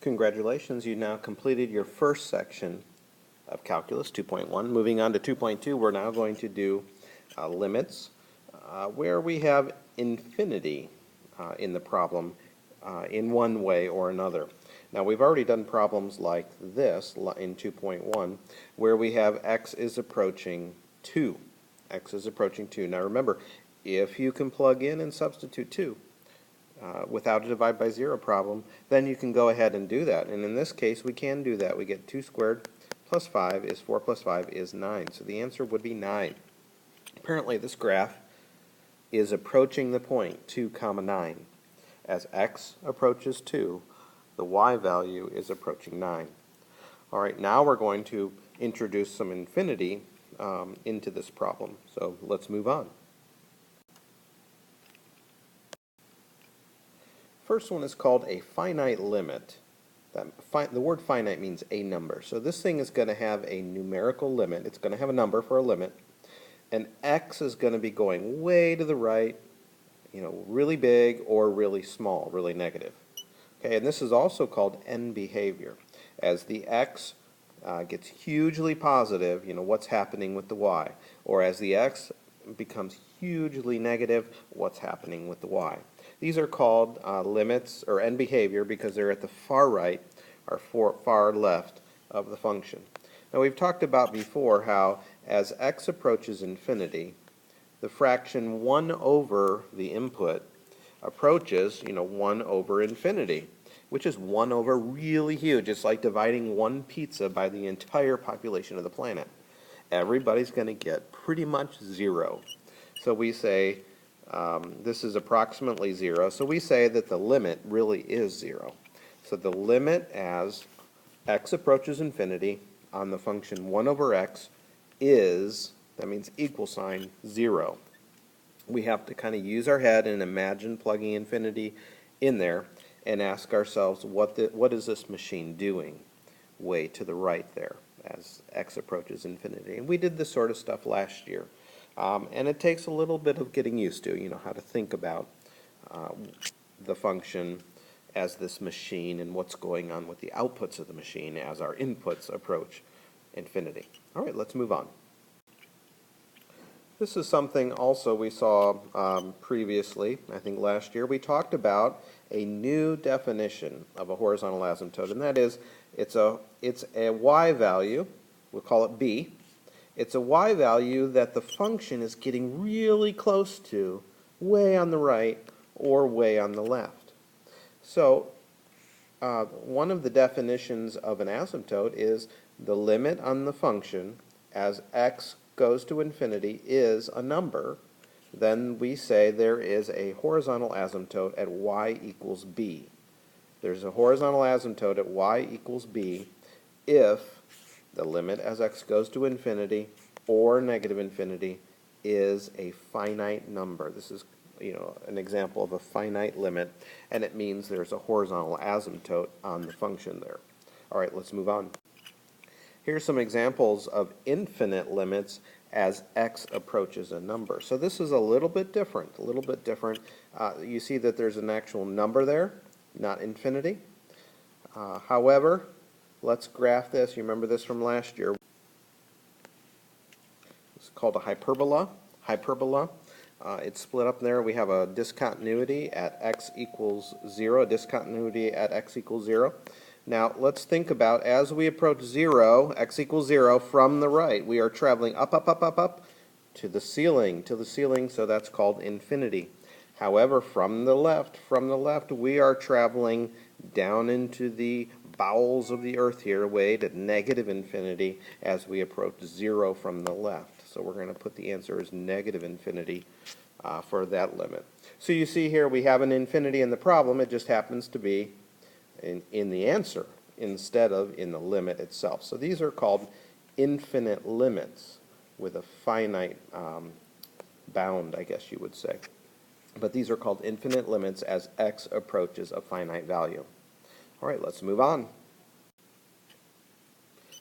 Congratulations, you now completed your first section of Calculus 2.1. Moving on to 2.2, we're now going to do limits where we have infinity in the problem in one way or another. Now we've already done problems like this in 2.1 where we have x is approaching 2. X is approaching 2. Now remember, if you can plug in and substitute 2 without a divide by 0 problem, then you can go ahead and do that. And in this case, we can do that. We get 2 squared plus 5 is 4 plus 5 is 9. So the answer would be 9. Apparently this graph is approaching the point 2 comma 9. As x approaches 2, the y value is approaching 9. All right, now we're going to introduce some infinity into this problem. So let's move on. First one is called a finite limit. The word finite means a number. So this thing is going to have a numerical limit. It's going to have a number for a limit. And x is going to be going way to the right, really big or really small, really negative. Okay, and this is also called end behavior. As the x gets hugely positive, what's happening with the y? Or as the x becomes hugely negative, what's happening with the y? These are called limits or end behavior because they're at the far right or far left of the function. Now we've talked about before how as x approaches infinity, the fraction 1 over the input approaches 1 over infinity, which is 1 over really huge. It's like dividing one pizza by the entire population of the planet. Everybody's going to get pretty much 0. So we say this is approximately 0, so we say that the limit really is 0. So the limit as x approaches infinity on the function 1 over x is, that means equal sign, 0. We have to kind of use our head and imagine plugging infinity in there and ask ourselves what is this machine doing way to the right there as x approaches infinity. And we did this sort of stuff last year. And it takes a little bit of getting used to, how to think about the function as this machine and what's going on with the outputs of the machine as our inputs approach infinity. All right, let's move on. This is something also we saw previously, I think last year. We talked about a new definition of a horizontal asymptote, and that is it's a y value, we'll call it b. It's a y value that the function is getting really close to, way on the right or way on the left. So one of the definitions of an asymptote is the limit on the function as x goes to infinity is a number. Then we say there is a horizontal asymptote at y equals b. There's a horizontal asymptote at y equals b if the limit as x goes to infinity or negative infinity is a finite number. This is an example of a finite limit, and it means there's a horizontal asymptote on the function there. All right, let's move on. Here's some examples of infinite limits as x approaches a number. So this is a little bit different, you see that there's an actual number there, not infinity. However, let's graph this. You remember this from last year. It's called a hyperbola. It's split up there. We have a discontinuity at x equals 0, a discontinuity at x equals 0. Now let's think about as we approach 0, x equals 0, from the right, we are traveling up to the ceiling, so that's called infinity. However, from the left, we are traveling down into the bowels of the earth here, way to negative infinity as we approach 0 from the left. So we're going to put the answer as negative infinity for that limit. So you see here we have an infinity in the problem. It just happens to be in the answer instead of in the limit itself. So these are called infinite limits with a finite bound, I guess you would say. But these are called infinite limits as x approaches a finite value. All right, let's move on.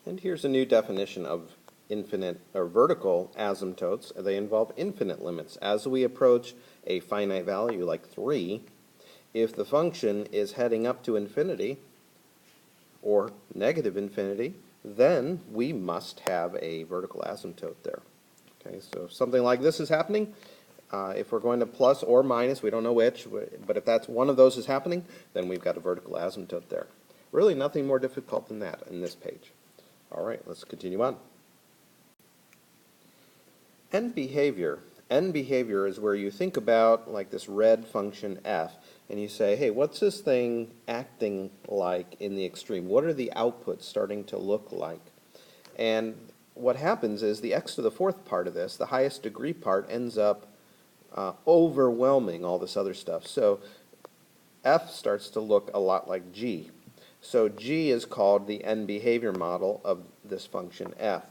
And here's a new definition of infinite or vertical asymptotes. They involve infinite limits. As we approach a finite value like 3, if the function is heading up to infinity, or negative infinity, then we must have a vertical asymptote there. Okay, so if something like this is happening, if we're going to plus or minus, we don't know which, but if that's one of those is happening, then we've got a vertical asymptote there. Really nothing more difficult than that in this page. All right, let's continue on. End behavior. End behavior is where you think about like this red function f, and you say, hey, what's this thing acting like in the extreme? What are the outputs starting to look like? And what happens is the x to the fourth part of this, the highest degree part, ends up overwhelming all this other stuff. So f starts to look a lot like g. So g is called the end behavior model of this function f.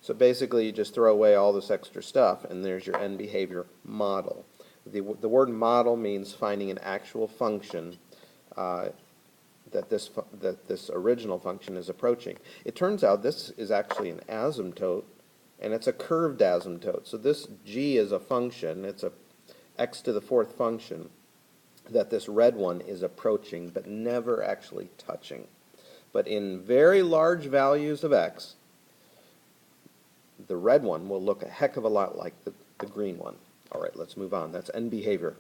So basically you just throw away all this extra stuff and there's your end behavior model. The word model means finding an actual function that this original function is approaching. It turns out this is actually an asymptote, and it's a curved asymptote. So this g is a function, it's a x to the fourth function that this red one is approaching but never actually touching. But in very large values of x, the red one will look a heck of a lot like the green one. All right, let's move on. That's end behavior.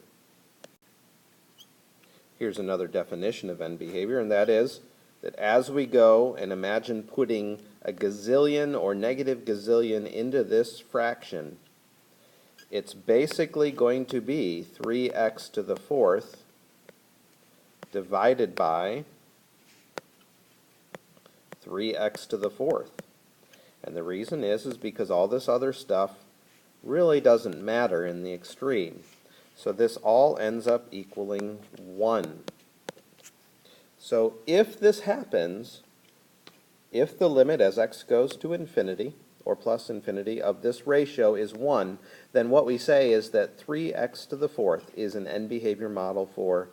Here's another definition of end behavior, and that is that as we go and imagine putting a gazillion or negative gazillion into this fraction, it's basically going to be 3x to the fourth divided by 3x to the fourth. And the reason is because all this other stuff really doesn't matter in the extreme. So this all ends up equaling 1. So if this happens, if the limit as x goes to infinity, or plus infinity, of this ratio is 1, then what we say is that 3x to the fourth is an end behavior model for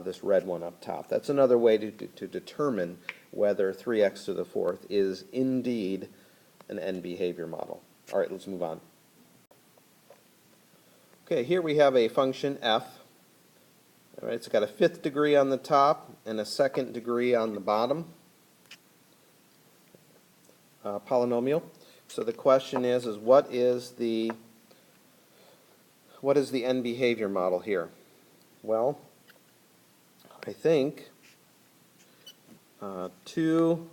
this red one up top. That's another way to determine whether 3x to the fourth is indeed an end behavior model. All right, let's move on. Okay, here we have a function f. All right, it's got a fifth degree on the top and a second degree on the bottom. Polynomial. So the question is what is the end behavior model here? Well, I think 2x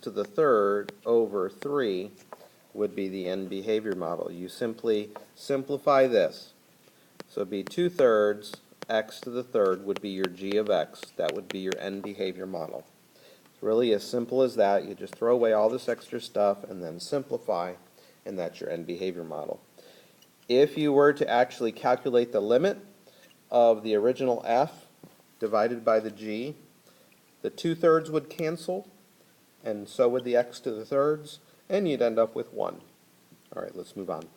to the third over 3 would be the end behavior model. You simply simplify this. So it'd be 2/3 x to the third would be your g of x. That would be your end behavior model. It's really as simple as that. You just throw away all this extra stuff and then simplify, and that's your end behavior model. If you were to actually calculate the limit of the original f divided by the g, the 2/3 would cancel, and so would the x to the thirds, and you'd end up with 1. All right, let's move on.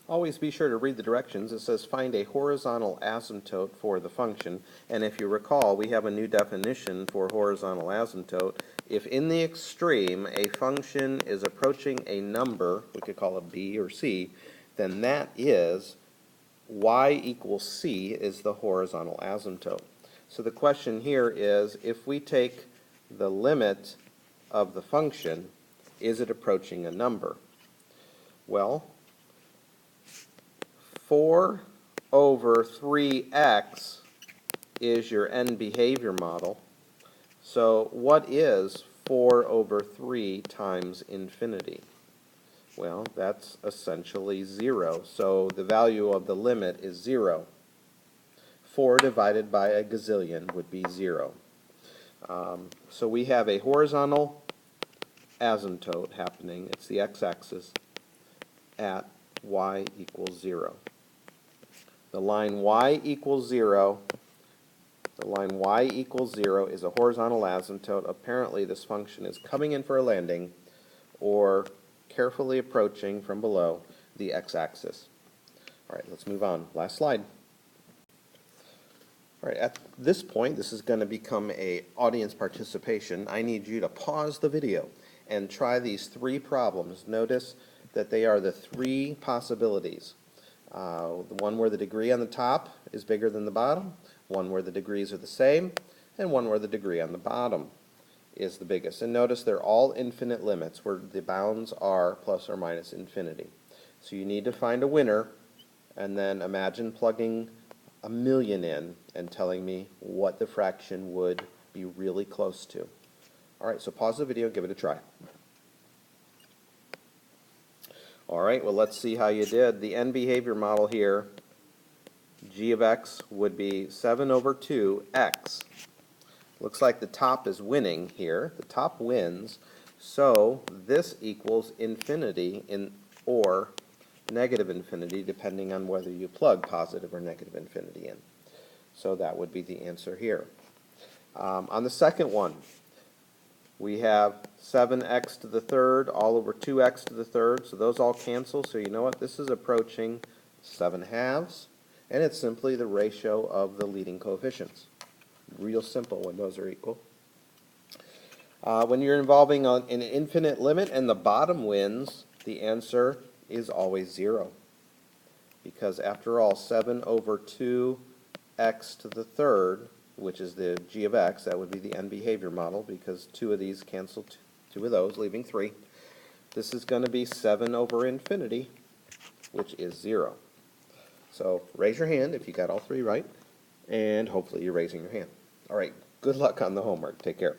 Always be sure to read the directions. It says find a horizontal asymptote for the function, and if you recall, we have a new definition for horizontal asymptote. If in the extreme a function is approaching a number, we could call it b or c, then that is y equals c is the horizontal asymptote. So the question here is, if we take the limit of the function, is it approaching a number? Well, 4 over 3x is your end behavior model. So what is 4 over 3 times infinity? Well, that's essentially 0. So the value of the limit is 0. 4 divided by a gazillion would be 0. So we have a horizontal asymptote happening. It's the x-axis at y equals 0. The line y equals 0, is a horizontal asymptote. Apparently this function is coming in for a landing or carefully approaching from below the x-axis. All right, let's move on. Last slide. All right, at this point, this is going to become an audience participation. I need you to pause the video and try these 3 problems. Notice that they are the 3 possibilities. The one where the degree on the top is bigger than the bottom, one where the degrees are the same, and one where the degree on the bottom is the biggest. And notice they're all infinite limits where the bounds are plus or minus infinity. So you need to find a winner, and then imagine plugging 1,000,000 in and telling me what the fraction would be really close to. Alright, so pause the video and give it a try. Alright, well let's see how you did. The end behavior model here, g of x would be 7 over 2x. Looks like the top is winning here. The top wins, so this equals infinity or negative infinity, depending on whether you plug positive or negative infinity in. So that would be the answer here. On the second one, we have 7x to the third all over 2x to the third, so those all cancel. So you know what? This is approaching 7/2, and it's simply the ratio of the leading coefficients. Real simple when those are equal. When you're involving an infinite limit and the bottom wins, the answer is always 0. Because after all, 7 over 2x to the third, which is the g of x, that would be the end behavior model, because 2 of these cancel 2 of those, leaving 3. This is going to be 7 over infinity, which is 0. So raise your hand if you got all 3 right, and hopefully you're raising your hand. All right, good luck on the homework. Take care.